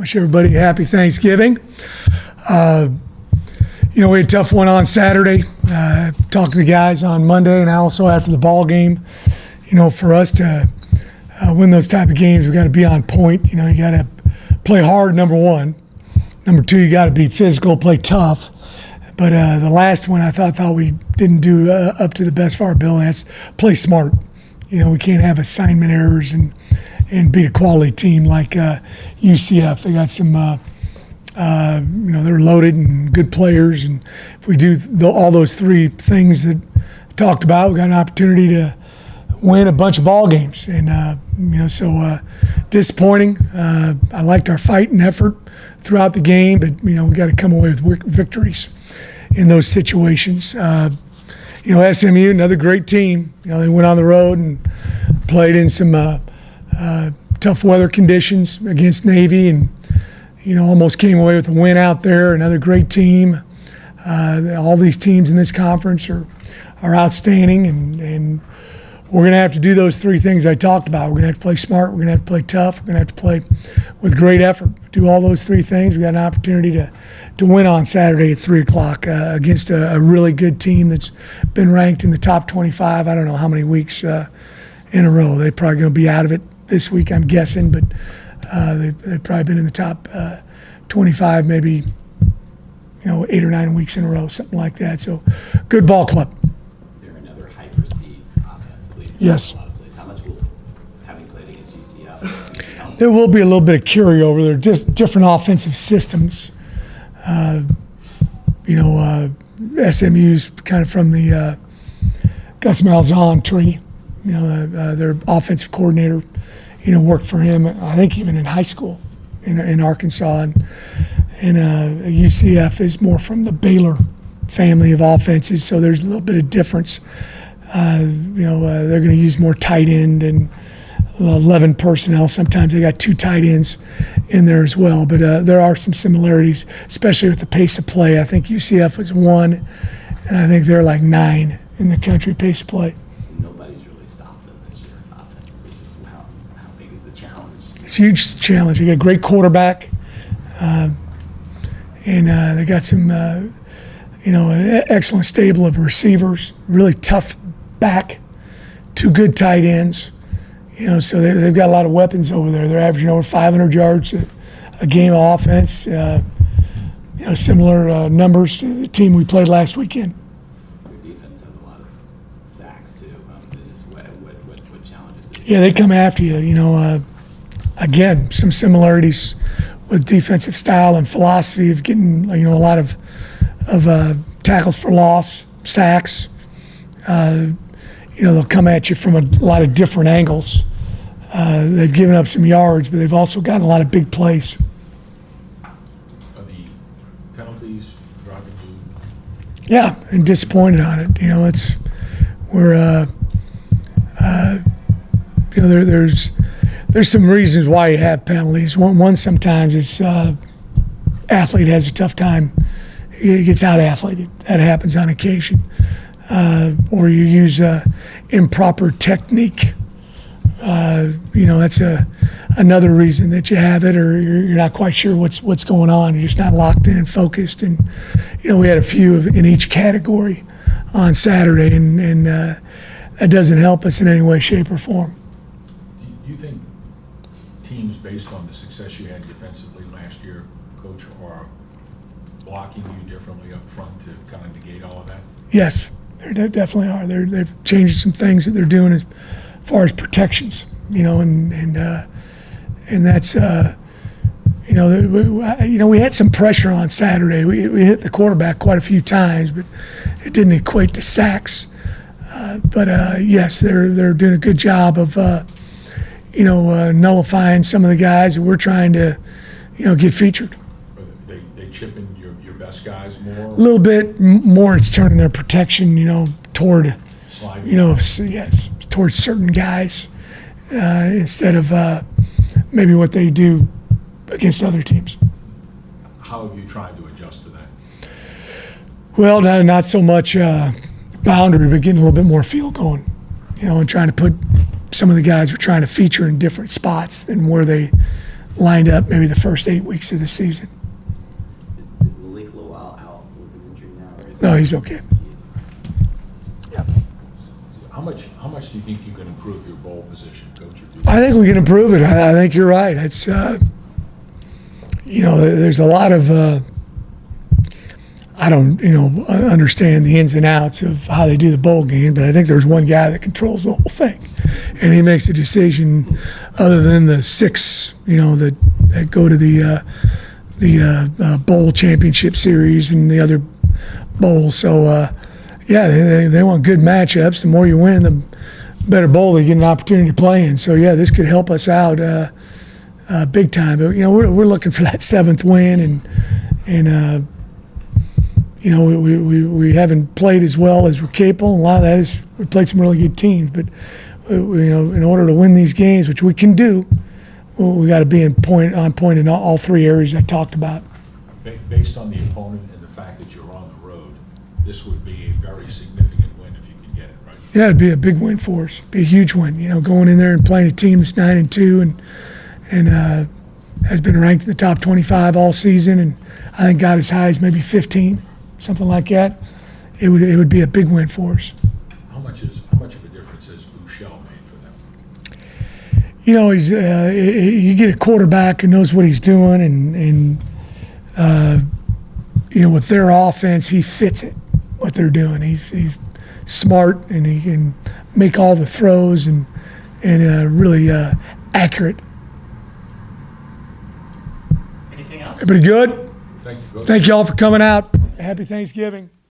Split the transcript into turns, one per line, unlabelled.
Wish everybody a happy Thanksgiving. We had a tough one on Saturday. Talked to the guys on Monday and also after the ball game. For us to win those type of games, we got to be on point. You got to play hard, number one. Number two, you got to be physical, play tough. But the last one, I thought we didn't do up to the best of our ability. That's play smart. We can't have assignment errors and beat a quality team like UCF. They got some, they're loaded and good players. And if we do all those three things that I talked about, we got an opportunity to win a bunch of ball games. And, so disappointing. I liked our fight and effort throughout the game, but, we got to come away with victories in those situations. SMU, another great team. They went on the road and played in some tough weather conditions against Navy and, almost came away with a win out there. Another great team. All these teams in this conference are outstanding, and we're going to have to do those three things I talked about. We're going to have to play smart. We're going to have to play tough. We're going to have to play with great effort. Do all those three things. We got an opportunity to win on Saturday at 3 o'clock against a really good team that's been ranked in the top 25. I don't know how many weeks in a row. They're probably going to be out of it this week, I'm guessing, but they've probably been in the top 25, maybe 8 or 9 weeks in a row, something like that. So, good ball club.
They're another hyper-speed offense, at least.
Yes.
A lot of plays. How much will having played against UCF help?
There will be a little bit of carryover. They're just different offensive systems. SMU's kind of from the Gus Malzahn tree. Their offensive coordinator, worked for him, I think even in high school in Arkansas. And UCF is more from the Baylor family of offenses, so there's a little bit of difference. They're going to use more tight end and 11 personnel. Sometimes they got 2 tight ends in there as well. But there are some similarities, especially with the pace of play. I think UCF was 1, and I think they're like 9 in the country pace of play.
Nobody's really stopped them this year offensively. How big is the challenge?
It's a huge challenge. They got a great quarterback, and they got some, an excellent stable of receivers, really tough back, 2 good tight ends. So they've got a lot of weapons over there. They're averaging over 500 yards a game of offense. Similar numbers to the team we played last weekend.
Your defense has a lot of sacks too. What challenges?
Yeah, they come after you. Again, some similarities with defensive style and philosophy of getting a lot of tackles for loss, sacks. They'll come at you from a lot of different angles. They've given up some yards, but they've also gotten a lot of big plays.
Are the penalties driving you?
Yeah, I'm disappointed on it. There's some reasons why you have penalties. One sometimes it's athlete has a tough time. He gets out-athleted. That happens on occasion. Or you use improper technique. That's another reason that you have it, or you're not quite sure what's going on. You're just not locked in and focused. And we had a few in each category on Saturday, and that doesn't help us in any way, shape, or form.
Do you think teams, based on the success you had defensively last year, Coach, are blocking you differently up front to kind of negate all of that?
Yes. They definitely are. They've changed some things that they're doing as far as protections, and that's we had some pressure on Saturday. We hit the quarterback quite a few times, but it didn't equate to sacks. Yes, they're doing a good job of nullifying some of the guys that we're trying to get featured.
They chipping your best guys more?
A little bit more. It's turning their protection, toward,
Sliding.
yes, towards certain guys instead of maybe what they do against other teams.
How have you tried to adjust to that?
Well, not so much boundary, but getting a little bit more field going, and trying to put some of the guys we're trying to feature in different spots than where they lined up maybe the first 8 weeks of the season.
Is Willie a little while out with an injury now? Or is
No, he's okay. Yeah.
How much do you think you can improve your bowl position, Coach?
I think we can improve it. I think you're right. It's, there's a lot of, I don't, understand the ins and outs of how they do the bowl game, but I think there's one guy that controls the whole thing. And he makes a decision other than the six, that go to the bowl championship series and the other bowls. So, they want good matchups. The more you win, the better bowl they get an opportunity to play in. So, this could help us out big time. But, we're looking for that seventh win, and we haven't played as well as we're capable. A lot of that is we played some really good teams, but in order to win these games, which we can do, we got to be on point in all three areas I talked about.
Based on the opponent and the fact that you're on the road, this would be a very significant win if you can get it, right?
Yeah, it'd be a big win for us. Be a huge win. Going in there and playing a team that's 9-2 and has been ranked in the top 25 all season, and I think got as high as maybe 15, something like that. It would be a big win for us.
How much of a difference has Bouchel made for them?
He's you get a quarterback who knows what he's doing, and with their offense, he fits it. What they're doing, he's smart, and he can make all the throws and really accurate.
Anything else?
Everybody good?
Thank you, Coach.
Thank you all for coming out. Happy Thanksgiving.